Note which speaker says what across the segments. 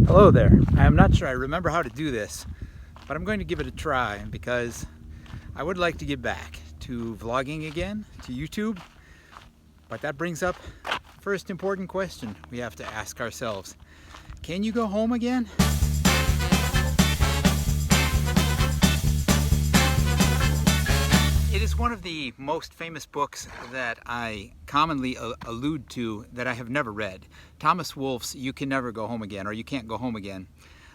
Speaker 1: Hello there. I'm not sure I remember how to do this, but I'm going to give it a try because I would like to get back to vlogging again, to YouTube. But that brings up the first important question we have to ask ourselves. Can you go home again? It is one of the most famous books that I commonly allude to that I have never read. Thomas Wolfe's You Can Never Go Home Again, or You Can't Go Home Again.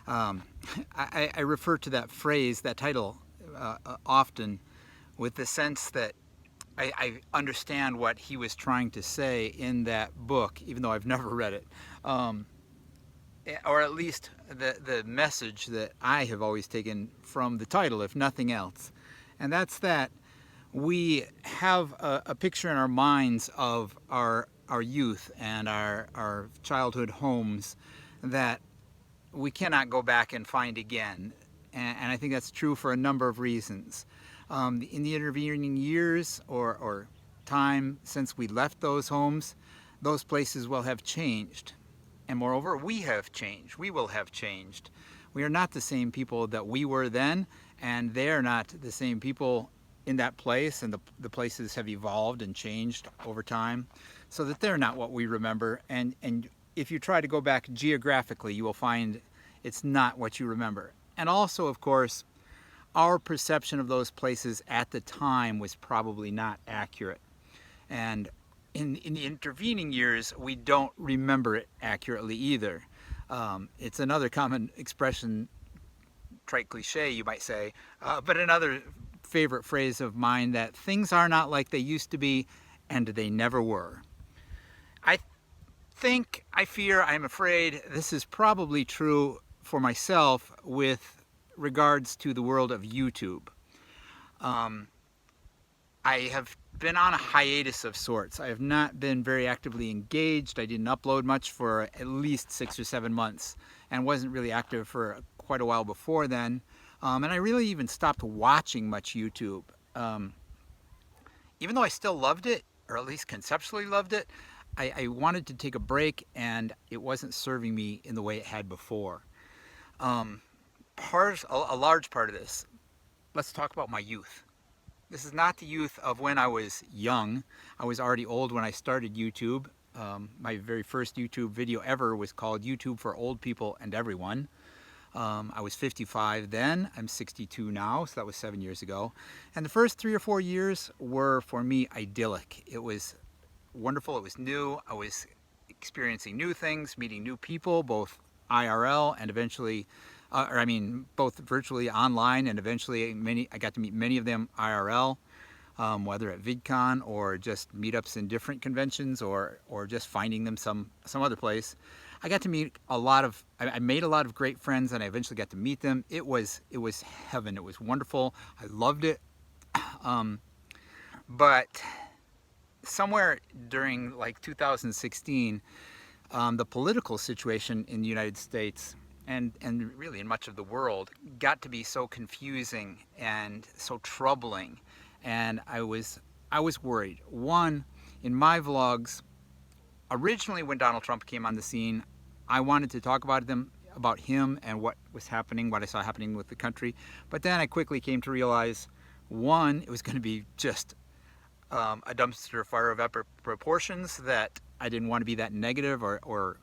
Speaker 1: I refer to that phrase, that title, often with the sense that I understand what he was trying to say in that book, even though I've never read it. Or at least the message that I have always taken from the title, if nothing else. And that's that we have a picture in our minds of our youth and our childhood homes that we cannot go back and find again. And I think that's true for a number of reasons. In the intervening years or time since we left those homes, those places will have changed. And moreover, we have changed. We will have changed. We are not the same people that we were then, and they're not the same people in that place, and the places have evolved and changed over time so that they're not what we remember. And if you try to go back geographically, you will find it's not what you remember. And also, of course, our perception of those places at the time was probably not accurate. And in the intervening years, we don't remember it accurately either. It's another common expression, trite cliche you might say, but another favorite phrase of mine, that things are not like they used to be, and they never were. I think, I fear, I'm afraid this is probably true for myself with regards to the world of YouTube. I have been on a hiatus of sorts. I have not been very actively engaged. I didn't upload much for at least 6 or 7 months and wasn't really active for quite a while before then. And I really even stopped watching much YouTube. Even though I still loved it, or at least conceptually loved it, I wanted to take a break, and it wasn't serving me in the way it had before. A large part of this, let's talk about my youth. This is not the youth of when I was young. I was already old when I started YouTube. My very first YouTube video ever was called YouTube for Old People and Everyone. I was 55 then, I'm 62 now, so that was 7 years ago. And the first 3 or 4 years were, for me, idyllic. It was wonderful, it was new, I was experiencing new things, meeting new people, both IRL and eventually, both virtually online, and eventually I got to meet many of them IRL, whether at VidCon or just meetups in different conventions or just finding them some other place. I got to meet I made a lot of great friends, and I eventually got to meet them. It was heaven. It was wonderful. I loved it. But somewhere during like 2016, the political situation in the United States and really in much of the world got to be so confusing and so troubling. And I was worried. One, in my vlogs, originally when Donald Trump came on the scene, I wanted to talk about him and what was happening, what I saw happening with the country. But then I quickly came to realize, one, it was going to be just a dumpster fire of epic proportions, that I didn't want to be that negative or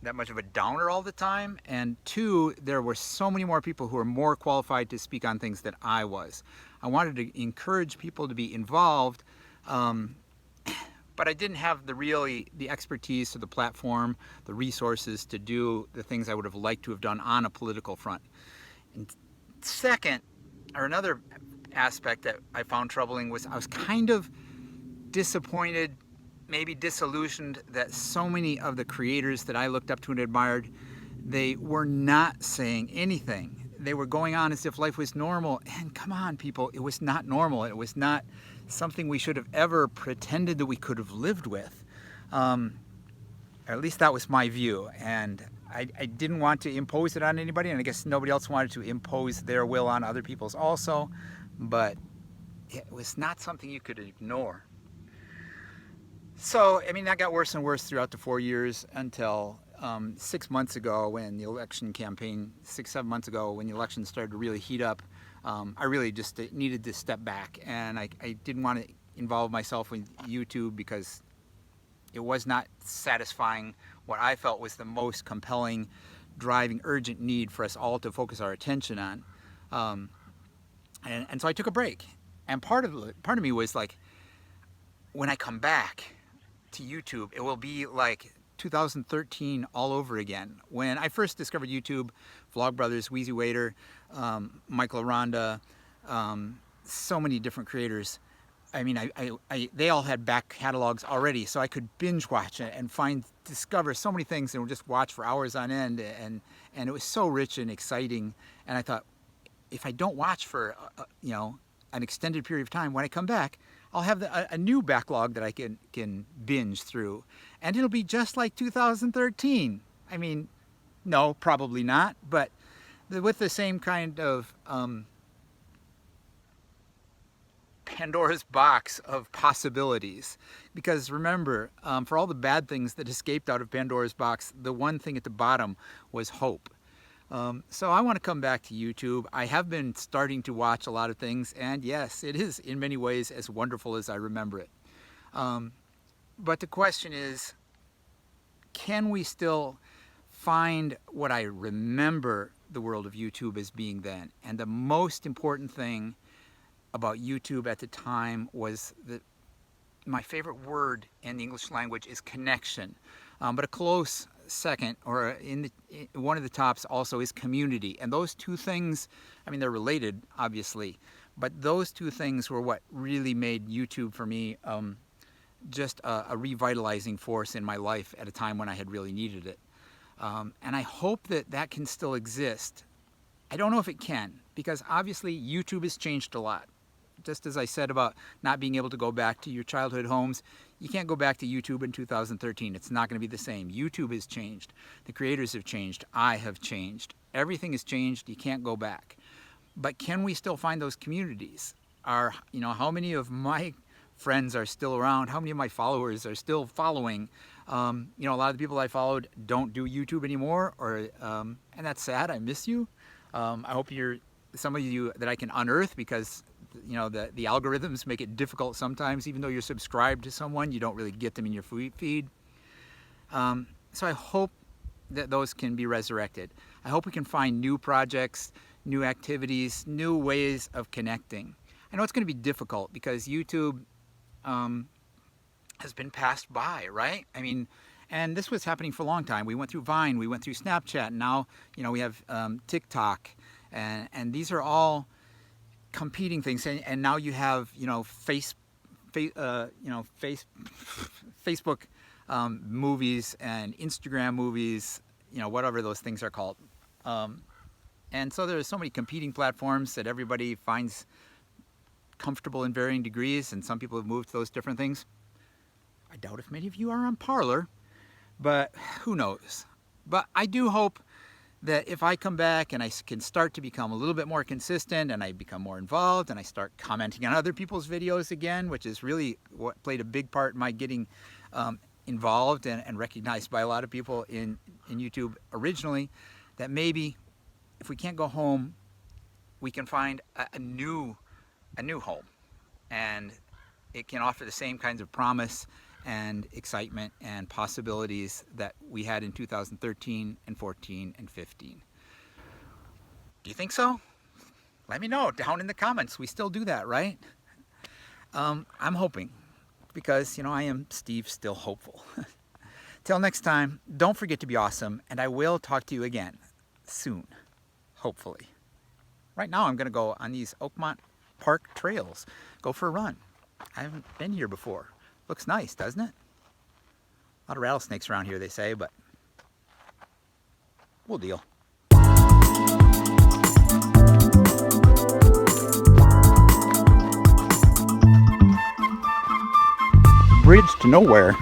Speaker 1: that much of a downer all the time. And two, there were so many more people who are more qualified to speak on things than I was. I wanted to encourage people to be involved, but I didn't have the expertise or the platform, the resources to do the things I would have liked to have done on a political front. And second, or another aspect that I found troubling, was I was kind of disappointed, maybe disillusioned, that so many of the creators that I looked up to and admired, they were not saying anything. They were going on as if life was normal, and come on people, it was not normal. It was not something we should have ever pretended that we could have lived with. Or at least that was my view, and I didn't want to impose it on anybody, and I guess nobody else wanted to impose their will on other people's also, but it was not something you could ignore. So, I mean, that got worse and worse throughout the 4 years until 6 months ago when the election campaign, 6-7 months ago when the election started to really heat up, I really just needed to step back, and I didn't want to involve myself with YouTube because it was not satisfying what I felt was the most compelling, driving, urgent need for us all to focus our attention on. And so I took a break. And part of me was like, when I come back to YouTube, it will be like 2013 all over again. When I first discovered YouTube, Vlogbrothers, Wheezy Waiter, Michael Aranda, so many different creators. I mean, they all had back catalogs already, so I could binge watch it and discover so many things and just watch for hours on end. And it was so rich and exciting. And I thought, if I don't watch for an extended period of time, when I come back, I'll have a new backlog that I can binge through, and it'll be just like 2013. I mean, no, probably not, but with the same kind of Pandora's box of possibilities. Because remember, for all the bad things that escaped out of Pandora's box, the one thing at the bottom was hope. So I want to come back to YouTube. I have been starting to watch a lot of things, and yes, it is in many ways as wonderful as I remember it. But the question is, can we still find what I remember the world of YouTube as being then? And the most important thing about YouTube at the time was that my favorite word in the English language is connection. But a close second, or one of the tops also, is community. And those two things, I mean, they're related, obviously, but those two things were what really made YouTube for me just a revitalizing force in my life at a time when I had really needed it. And I hope that that can still exist. I don't know if it can, because obviously YouTube has changed a lot. Just as I said about not being able to go back to your childhood homes, you can't go back to YouTube in 2013. It's not going to be the same. YouTube has changed. The creators have changed. I have changed. Everything has changed. You can't go back. But can we still find those communities? How many of my friends are still around? How many of my followers are still following? A lot of the people I followed don't do YouTube anymore, and that's sad. I miss you. I hope some of you that I can unearth, because the algorithms make it difficult sometimes. Even though you're subscribed to someone, you don't really get them in your feed. So I hope that those can be resurrected. I hope we can find new projects, new activities, new ways of connecting. I know it's going to be difficult because YouTube has been passed by, right? I mean, and this was happening for a long time. We went through Vine, we went through Snapchat, and now we have TikTok, and these are all competing things, and now you have Facebook movies and Instagram movies, whatever those things are called, and so there's so many competing platforms that everybody finds comfortable in varying degrees, and some people have moved to those different things. I doubt if many of you are on Parler, but who knows. But I do hope that if I come back and I can start to become a little bit more consistent, and I become more involved, and I start commenting on other people's videos again, which is really what played a big part in my getting involved and recognized by a lot of people in YouTube originally, that maybe if we can't go home, we can find a new home, and it can offer the same kinds of promise and excitement and possibilities that we had in 2013 and 14 and 15. Do you think so? Let me know down in the comments. We still do that, right? I'm hoping, because I am Steve, still hopeful. Till next time, don't forget to be awesome, and I will talk to you again soon, hopefully. Right now I'm going to go on these Oakmont Park trails, go for a run. I haven't been here before. Looks nice, doesn't it? A lot of rattlesnakes around here, they say, but we'll deal. Bridge to nowhere.